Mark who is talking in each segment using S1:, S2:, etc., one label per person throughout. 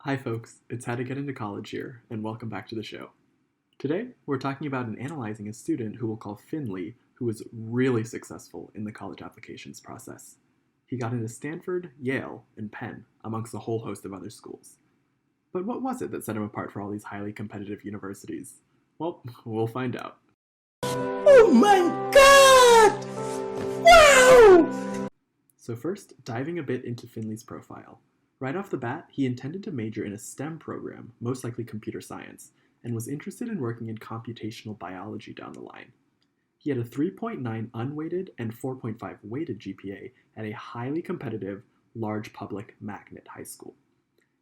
S1: Hi folks, it's How to Get Into College here, and welcome back to the show. Today, we're talking about and analyzing a student who we'll call Finley, who was really successful in the college applications process. He got into Stanford, Yale, and Penn, amongst a whole host of other schools. But what was it that set him apart for all these highly competitive universities? Well, we'll find out.
S2: Oh my god! Wow!
S1: So first, diving a bit into Finley's profile. Right off the bat, he intended to major in a STEM program, most likely computer science, and was interested in working in computational biology down the line. He had a 3.9 unweighted and 4.5 weighted GPA at a highly competitive, large public magnet high school.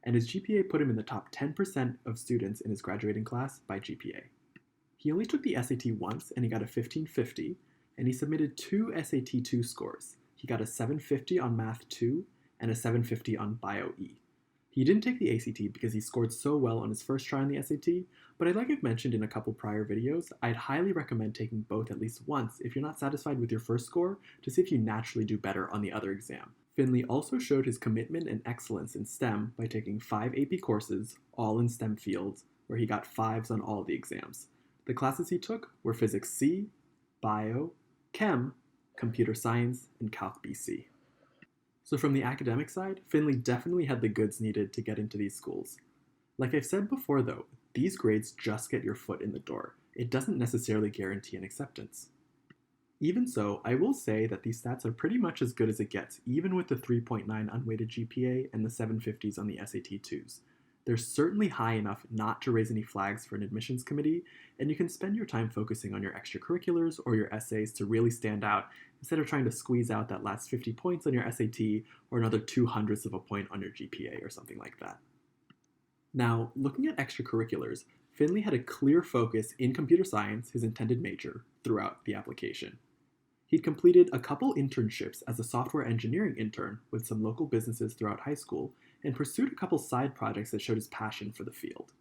S1: And his GPA put him in the top 10% of students in his graduating class by GPA. He only took the SAT once and he got a 1550, and he submitted two SAT 2 scores. He got a 750 on Math 2 and a 750 on Bio E. He didn't take the ACT because he scored so well on his first try on the SAT, but like I've mentioned in a couple prior videos, I'd highly recommend taking both at least once if you're not satisfied with your first score to see if you naturally do better on the other exam. Finley also showed his commitment and excellence in STEM by taking 5 AP courses, all in STEM fields, where he got 5s on all the exams. The classes he took were Physics C, Bio, Chem, Computer Science, and Calc BC. So from the academic side, Finley definitely had the goods needed to get into these schools. Like I've said before though, these grades just get your foot in the door. It doesn't necessarily guarantee an acceptance. Even so, I will say that these stats are pretty much as good as it gets, even with the 3.9 unweighted GPA and the 750s on the SAT 2s. They're certainly high enough not to raise any flags for an admissions committee, and you can spend your time focusing on your extracurriculars or your essays to really stand out instead of trying to squeeze out that last 50 points on your SAT or another 0.02 of a point on your GPA or something like that. Now, looking at extracurriculars, Finley had a clear focus in computer science, his intended major, throughout the application. He'd completed a couple internships as a software engineering intern with some local businesses throughout high school and pursued a couple side projects that showed his passion for the field.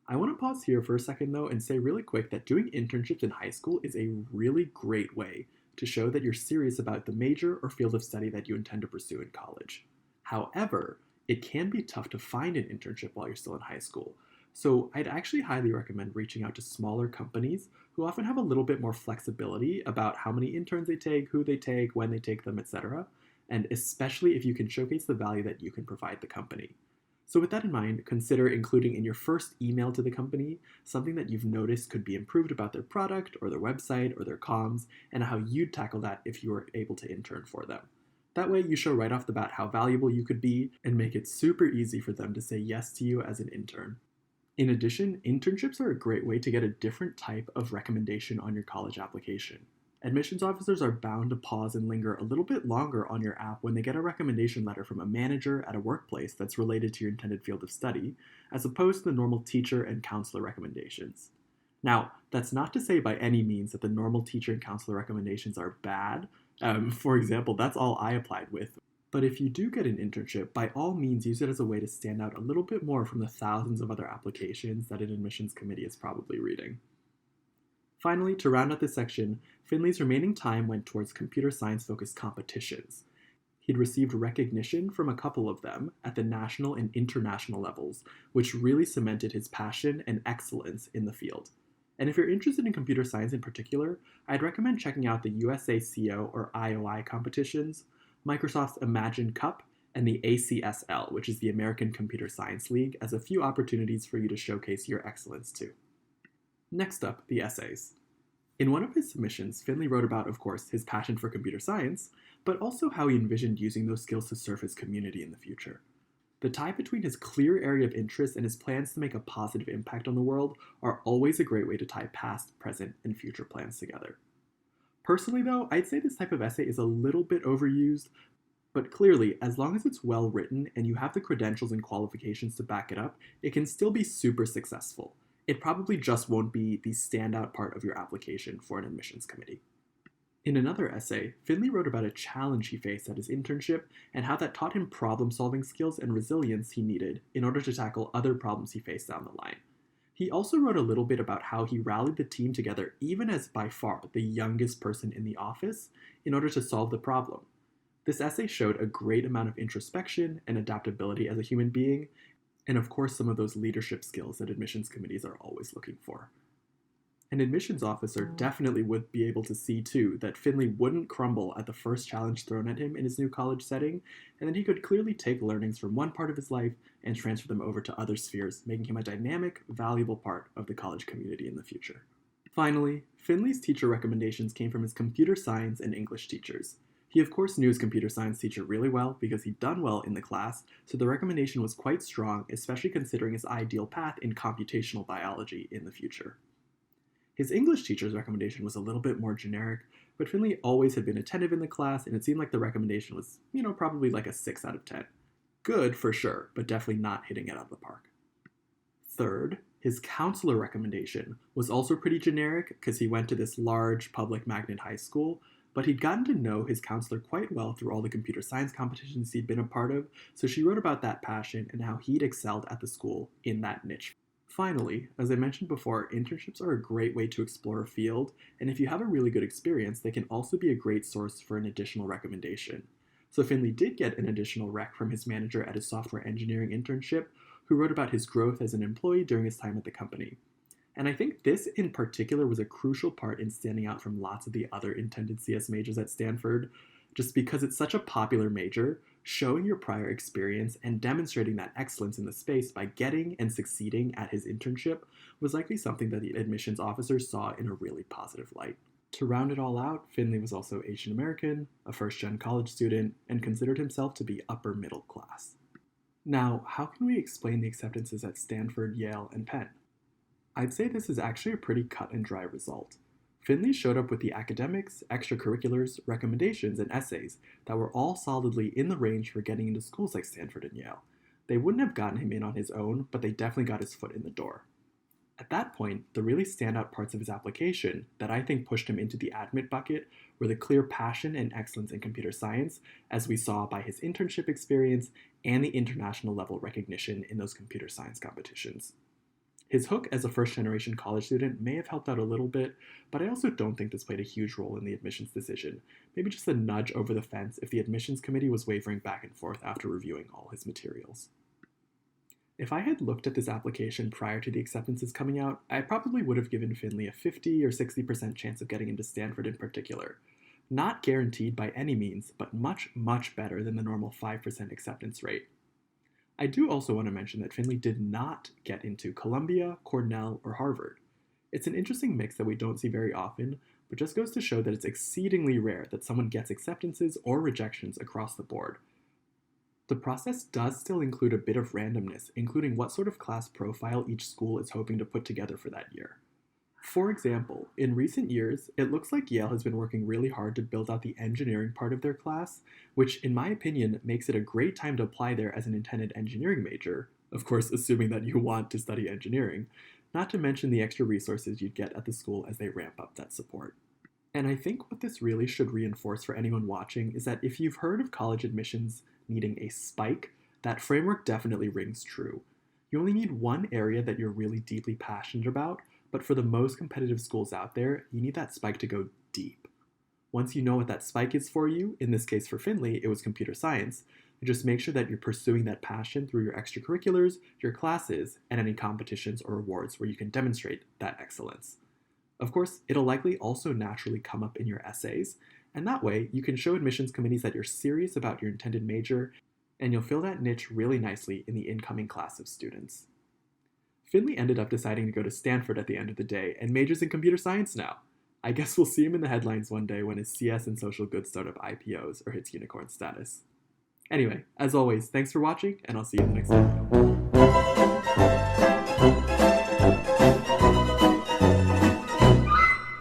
S1: I want to pause here for a second though and say really quick that doing internships in high school is a really great way to show that you're serious about the major or field of study that you intend to pursue in college. However, it can be tough to find an internship while you're still in high school. So I'd actually highly recommend reaching out to smaller companies who often have a little bit more flexibility about how many interns they take, who they take, when they take them, etc. And especially if you can showcase the value that you can provide the company. So with that in mind, consider including in your first email to the company something that you've noticed could be improved about their product or their website or their comms, and how you'd tackle that if you were able to intern for them. That way you show right off the bat how valuable you could be and make it super easy for them to say yes to you as an intern. In addition, internships are a great way to get a different type of recommendation on your college application. Admissions officers are bound to pause and linger a little bit longer on your app when they get a recommendation letter from a manager at a workplace that's related to your intended field of study, as opposed to the normal teacher and counselor recommendations. Now, that's not to say by any means that the normal teacher and counselor recommendations are bad. For example, that's all I applied with. But if you do get an internship, by all means use it as a way to stand out a little bit more from the thousands of other applications that an admissions committee is probably reading. Finally, to round out this section, Finley's remaining time went towards computer science-focused competitions. He'd received recognition from a couple of them at the national and international levels, which really cemented his passion and excellence in the field. And if you're interested in computer science in particular, I'd recommend checking out the USACO or IOI competitions, Microsoft's Imagine Cup, and the ACSL, which is the American Computer Science League, as a few opportunities for you to showcase your excellence too. Next up, the essays. In one of his submissions, Finley wrote about, of course, his passion for computer science, but also how he envisioned using those skills to serve his community in the future. The tie between his clear area of interest and his plans to make a positive impact on the world are always a great way to tie past, present, and future plans together. Personally though, I'd say this type of essay is a little bit overused, but clearly, as long as it's well written and you have the credentials and qualifications to back it up, it can still be super successful. It probably just won't be the standout part of your application for an admissions committee. In another essay, Finley wrote about a challenge he faced at his internship and how that taught him problem-solving skills and resilience he needed in order to tackle other problems he faced down the line. He also wrote a little bit about how he rallied the team together even as by far the youngest person in the office in order to solve the problem. This essay showed a great amount of introspection and adaptability as a human being, and of course some of those leadership skills that admissions committees are always looking for. An admissions officer definitely would be able to see, too, that Finley wouldn't crumble at the first challenge thrown at him in his new college setting, and that he could clearly take learnings from one part of his life and transfer them over to other spheres, making him a dynamic, valuable part of the college community in the future. Finally, Finley's teacher recommendations came from his computer science and English teachers. He of course knew his computer science teacher really well because he'd done well in the class, so the recommendation was quite strong, especially considering his ideal path in computational biology in the future. His English teacher's recommendation was a little bit more generic, but Finley always had been attentive in the class, and it seemed like the recommendation was, probably like a 6 out of 10. Good, for sure, but definitely not hitting it out of the park. Third, his counselor recommendation was also pretty generic because he went to this large public magnet high school, but he'd gotten to know his counselor quite well through all the computer science competitions he'd been a part of, so she wrote about that passion and how he'd excelled at the school in that niche. Finally, as I mentioned before, internships are a great way to explore a field, and if you have a really good experience, they can also be a great source for an additional recommendation. So Finley did get an additional rec from his manager at his software engineering internship, who wrote about his growth as an employee during his time at the company. And I think this in particular was a crucial part in standing out from lots of the other intended CS majors at Stanford, just because it's such a popular major. Showing your prior experience and demonstrating that excellence in the space by getting and succeeding at his internship was likely something that the admissions officers saw in a really positive light. To round it all out, Finley was also Asian American, a first-gen college student, and considered himself to be upper middle class. Now, how can we explain the acceptances at Stanford, Yale, and Penn? I'd say this is actually a pretty cut and dry result. Finley showed up with the academics, extracurriculars, recommendations, and essays that were all solidly in the range for getting into schools like Stanford and Yale. They wouldn't have gotten him in on his own, but they definitely got his foot in the door. At that point, the really standout parts of his application that I think pushed him into the admit bucket were the clear passion and excellence in computer science, as we saw by his internship experience and the international level recognition in those computer science competitions. His hook as a first-generation college student may have helped out a little bit, but I also don't think this played a huge role in the admissions decision, maybe just a nudge over the fence if the admissions committee was wavering back and forth after reviewing all his materials. If I had looked at this application prior to the acceptances coming out, I probably would have given Finley a 50 or 60% chance of getting into Stanford in particular. Not guaranteed by any means, but much, much better than the normal 5% acceptance rate. I do also want to mention that Finley did not get into Columbia, Cornell, or Harvard. It's an interesting mix that we don't see very often, but just goes to show that it's exceedingly rare that someone gets acceptances or rejections across the board. The process does still include a bit of randomness, including what sort of class profile each school is hoping to put together for that year. For example, in recent years, it looks like Yale has been working really hard to build out the engineering part of their class, which in my opinion makes it a great time to apply there as an intended engineering major, of course assuming that you want to study engineering, not to mention the extra resources you'd get at the school as they ramp up that support. And I think what this really should reinforce for anyone watching is that if you've heard of college admissions needing a spike, that framework definitely rings true. You only need one area that you're really deeply passionate about, but for the most competitive schools out there, you need that spike to go deep. Once you know what that spike is for you, in this case for Finley, it was computer science, you just make sure that you're pursuing that passion through your extracurriculars, your classes, and any competitions or awards where you can demonstrate that excellence. Of course, it'll likely also naturally come up in your essays, and that way you can show admissions committees that you're serious about your intended major, and you'll fill that niche really nicely in the incoming class of students. Finley ended up deciding to go to Stanford at the end of the day and majors in computer science now. I guess we'll see him in the headlines one day when his CS and social goods startup IPOs or hits unicorn status. Anyway, as always, thanks for watching, and I'll see you in the next video.